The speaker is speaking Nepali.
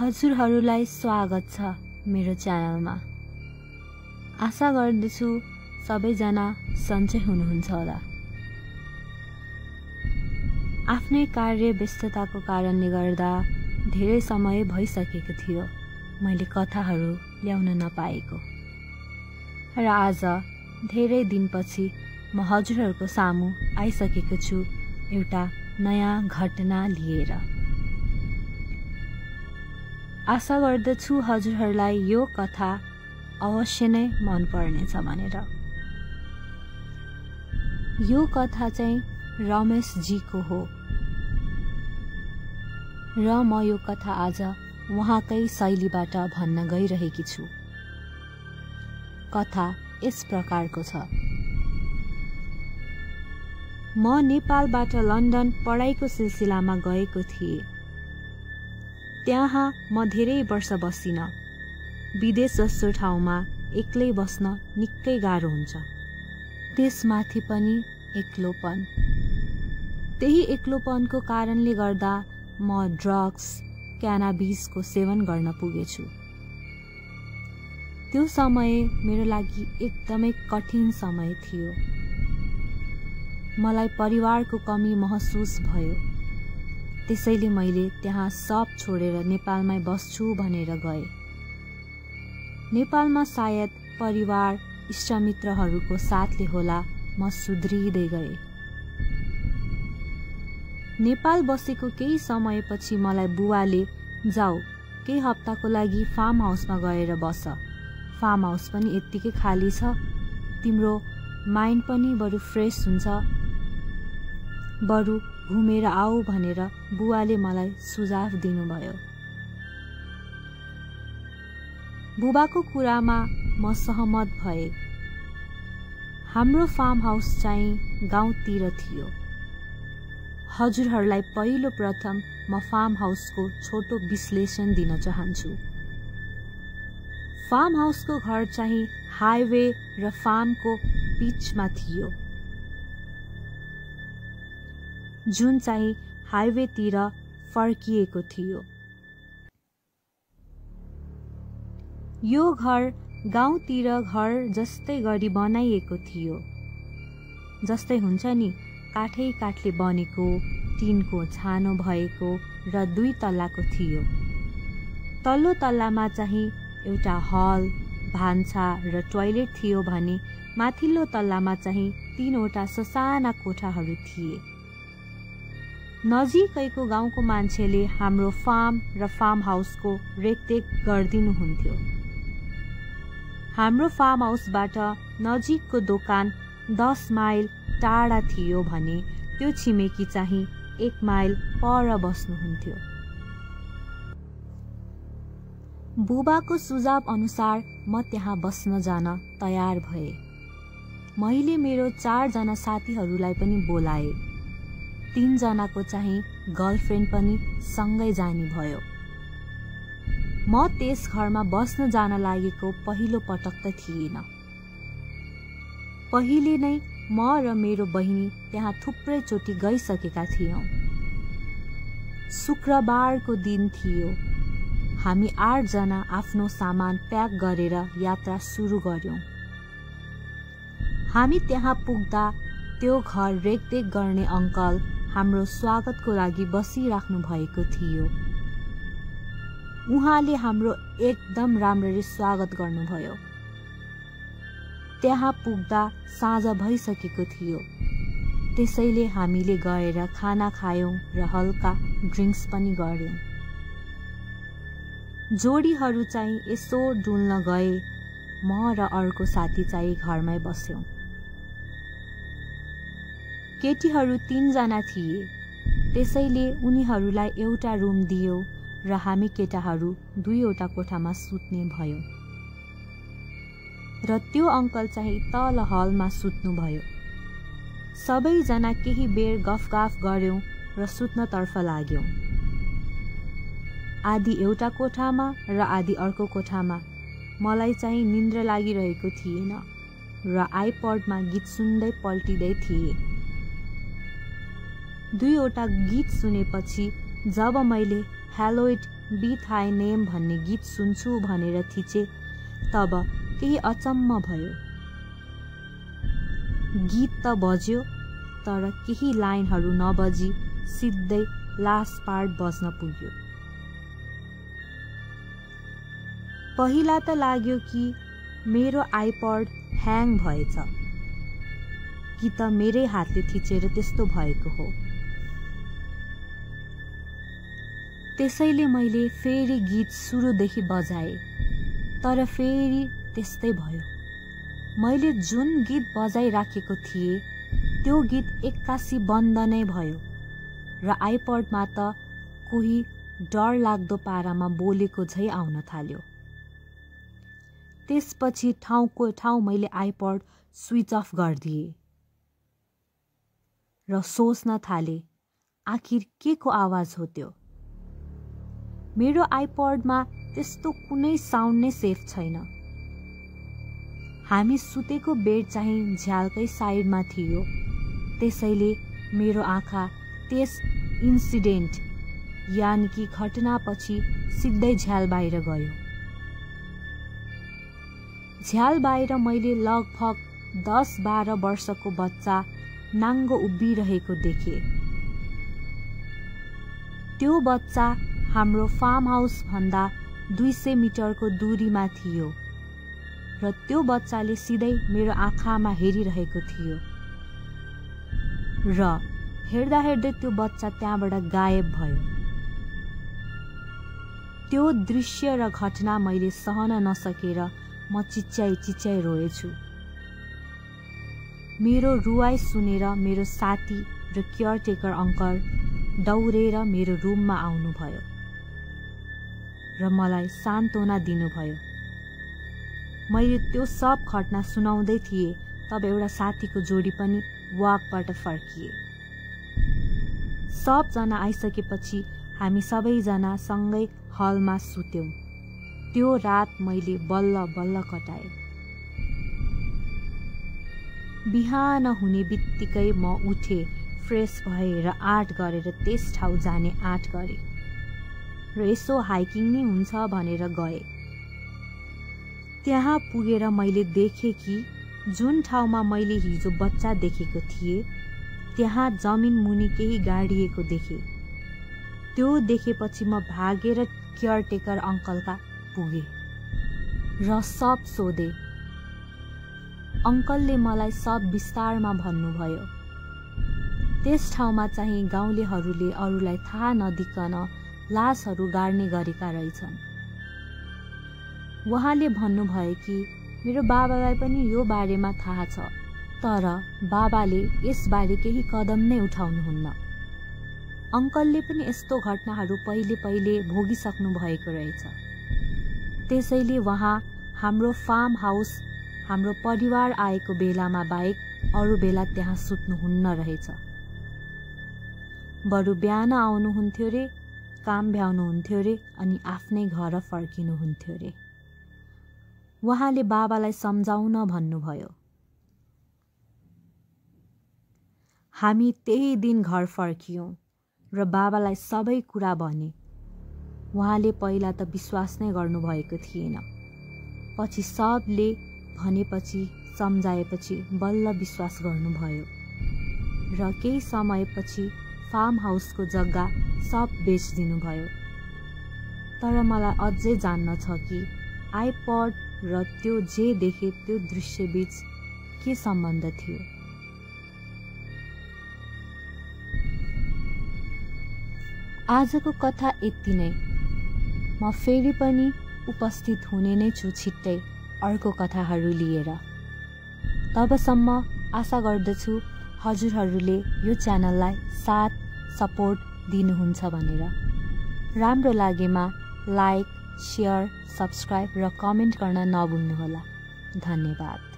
हजुरहरूलाई स्वागत छ मेरो च्यानलमा। आशा गर्दछु सबैजना सन्चै हुनुहुन्छ होला। आफ्नै कार्य व्यस्तताको कारणले गर्दा धेरै समय भइसकेको थियो मैले कथाहरू ल्याउन नपाएको, र आज धेरै दिनपछि म हजुरहरूको सामु आइसकेको छु एउटा नयाँ घटना लिएर। आशा गर्दछु हजुरहरूलाई यो कथा अवश्य नै मन पर्नेछ भनेर। यो कथा चाहिँ रमेश जीको हो, र म यो कथा आज उहाँकै शैलीबाट भन्न गइरहेकी छु। कथा यस प्रकारको छ। म नेपालबाट लन्डन पढाइको सिलसिलामा गएको थिएँ। त्यहाँ म धेरै वर्ष बसिन। विदेश जस्तो ठाउँमा एक्लै बस्न निकै गाह्रो हुन्छ। त्यसमाथि पनि एक्लोपन। त्यही एक्लोपनको कारणले गर्दा म ड्रग्स, क्यानाबिसको सेवन गर्न पुगेछु। त्यो समय मेरो लागि एकदमै कठिन समय थियो। मलाई परिवारको कमी महसुस भयो। त्यसैले मैले त्यहाँ सब छोडेर नेपालमै बस्छु भनेर गएँ। नेपालमा सायद परिवार, इष्टमित्रहरूको साथले होला म सुध्रिँदै गएँ। नेपाल बसेको केही समयपछि मलाई बुवाले जाऊ केही हप्ताको लागि फार्म हाउसमा गएर बस, फार्म हाउस पनि यत्तिकै खाली छ, तिम्रो माइन्ड पनि बरु फ्रेस हुन्छ, बरु घुमेर आऊ भनेर बुवाले मलाई सुझाव दिनुभयो। बुबाको कुरामा म सहमत भएँ। हाम्रो फार्म हाउस चाहिँ गाउँतिर थियो। हजुरहरूलाई पहिलो प्रथम म फार्म हाउसको छोटो विश्लेषण दिन चाहन्छु। फार्म हाउसको घर चाहिँ हाईवे र फार्मको बीचमा थियो, जुन चाहिँ हाईवेतिर फर्किएको थियो। यो घर गाउँतिर घर जस्तै गरी बनाइएको थियो। जस्तै हुन्छ नि, काठै काठले बनेको, टिनको छानो भएको र 2 तल्लाको थियो। तल्लो तल्लामा चाहिँ एउटा हल, भान्सा र टोयलेट थियो भने माथिल्लो तल्लामा चाहिँ 3वटा ससाना कोठाहरू थिए। नजिकैको गाउँको मान्छेले हाम्रो फार्म र फार्म हाउसको रेखदेख गरिदिनुहुन्थ्यो। हाम्रो फार्म हाउसबाट नजिकको दोकान 10 माइल टाढा थियो भने त्यो छिमेकी चाहिँ 1 माइल पर बस्नुहुन्थ्यो। बुबाको सुझाव अनुसार म त्यहाँ बस्न जान तयार भएँ। मैले मेरो 4 जना साथीहरूलाई पनि बोलाएँ। 3 जनाको चाहिँ गर्लफ्रेन्ड पनि सँगै जानी भयो। म त्यस घरमा बस्न जान लागेको पहिलो पटक त थिएन। पहिले नै म र मेरो बहिनी त्यहाँ थुप्रै चोटि गइसकेका थियौं। शुक्रबारको दिन थियो। हामी 8 जना आफ्नो सामान प्याक गरेर यात्रा सुरु गर्यौं। हामी त्यहाँ पुग्दा त्यो घर रेखदेख गर्ने अङ्कल हाम्रो स्वागतको लागि बसिराख्नु भएको थियो। उहाँले हाम्रो एकदम राम्ररी स्वागत गर्नुभयो। त्यहाँ पुग्दा साँझ भइसकेको थियो। त्यसैले हामीले गएर खाना खायौं र हल्का ड्रिङ्क्स पनि गर्यौं। जोडीहरू चाहिँ यसो डुल्न गए। म र अर्को साथी चाहिँ घरमै बस्यौं। केटीहरू 3 जना थिए। त्यसैले उनीहरूलाई एउटा रुम दियो र हामी केटाहरू 2वटा कोठामा सुत्ने भयौं। र त्यो अङ्कल चाहिँ तल हलमा सुत्नुभयो। सबैजना केही बेर गफगाफ गर्यौं र सुत्नतर्फ लाग्यौं। आधी एउटा कोठामा र आधी अर्को कोठामा। मलाई चाहिँ निन्द्रा लागिरहेको थिएन र आइपडमा गीत सुन्दै पल्टिँदै थिएँ। 2वटा गीत सुनेपछि जब मैले हेलोइड बी थाई नेम भन्ने गीत सुन्छु भनेर थिचे तब केही अचम्म भयो। गीत त बज्यो तर केही लाइनहरू नबजी सिधै लास्ट पार्ट बज्न पुग्यो। पहिला त लाग्यो कि मेरो आइपड ह्याङ भएछ कि त मेरै हातले थिचेर त्यस्तो भएको हो। त्यसैले मैले फेरि गीत सुरुदेखि बजाएँ तर फेरि त्यस्तै भयो। मैले जुन गीत बजाइराखेको थिएँ त्यो गीत एक्कासी बन्द नै भयो र आइपडमा त कोही डर लाग्दो पारामा बोलेको झै आउन थाल्यो। त्यसपछि ठाउँको ठाउँ मैले आइपड स्विच अफ गरिदिएँ र सोच्न थालेँ आखिर के को आवाज हो त्यो। मेरो आइपडमा त्यस्तो कुनै साउन्ड नै सेफ छैन। हामी सुतेको बेड चाहिँ झ्यालकै साइडमा थियो, त्यसैले मेरो आँखा त्यस इन्सिडेन्ट यानि कि घटनापछि सिधै झ्याल बाहिर गयो। झ्याल बाहिर मैले लगभग 10-12 वर्षको बच्चा नाङ्गो उभिरहेको देखेँ। त्यो बच्चा हाम्रो फार्म हाउस भन्दा 200 मिटरको दूरीमा थियो र त्यो बच्चाले सिधै मेरो आँखामा हेरिरहेको थियो र हेर्दा हेर्दै त्यो बच्चा त्यहाँबाट गायब भयो। त्यो दृश्य र घटना मैले सहन नसकेर म चिच्याइ रोएछु। मेरो रुवाई सुनेर मेरो साथी र केयरटेकर अङ्कल दौडेर मेरो रुममा आउनुभयो र मलाई सान्त्वना दिनुभयो। मैले त्यो सब घटना सुनाउँदै थिएँ तब एउटा साथीको जोडी पनि वाकबाट फर्किए। सबजना आइसकेपछि हामी सबैजना सँगै हलमा सुत्यौँ। त्यो रात मैले बल्ल बल्ल कटाएँ। बिहान हुने बित्तिकै म उठेँ, फ्रेस भएर आँट गरेर त्यस ठाउँ जाने आँट गरेँ र यसो हाइकिङ नै हुन्छ भनेर गएँ। त्यहाँ पुगेर मैले देखेँ कि जुन ठाउँमा मैले हिजो बच्चा देखेको थिएँ त्यहाँ जमिन मुनि केही गाडिएको देखेँ। त्यो देखेपछि म भागेर केयरटेकर अङ्कलका पुगेँ र सब सोधेँ। अङ्कलले मलाई सब विस्तारमा भन्नुभयो। त्यस ठाउँमा चाहिँ गाउँलेहरूले अरूलाई थाहा नदिकन लासहरू गाड्ने गरेका रहेछन्। उहाँले भन्नुभयो कि मेरो बाबालाई पनि यो बारेमा थाहा छ तर बाबाले यसबारे केही कदम नै उठाउनुहुन्न। अङ्कलले पनि यस्तो घटनाहरू पहिले भोगिसक्नु भएको रहेछ। त्यसैले उहाँ हाम्रो फार्म हाउस हाम्रो परिवार आएको बेलामा बाहेक अरू बेला त्यहाँ सुत्नुहुन्न रहेछ। बरु बिहान आउनुहुन्थ्यो रे, काम भ्याउनुहुन्थ्यो रे अनि आफ्नै घर फर्किनुहुन्थ्यो रे। उहाँले बाबालाई सम्झाउन भन्नुभयो। हामी त्यही दिन घर फर्कियौँ र बाबालाई सबै कुरा भने। उहाँले पहिला त विश्वास नै गर्नुभएको थिएन। पछि सबले भनेपछि सम्झाएपछि बल्ल विश्वास गर्नुभयो र केही समयपछि फार्म हाउसको जग्गा सब बेचिदिनुभयो। तर मलाई अझै जान्न छ कि आइपड र त्यो जे देखे त्यो दृश्यबीच के सम्बन्ध थियो। आजको कथा यति नै। म फेरि पनि उपस्थित हुने नै छु छिट्टै अर्को कथाहरू लिएर। तबसम्म आशा गर्दछु हजुरहरूले यो च्यानललाई साथ सपोर्ट दिनुहुन्छ भनेर। राम्रो लागेमा लाइक, सेयर, सब्सक्राइब र कमेन्ट गर्न नभुल्नुहोला। धन्यवाद।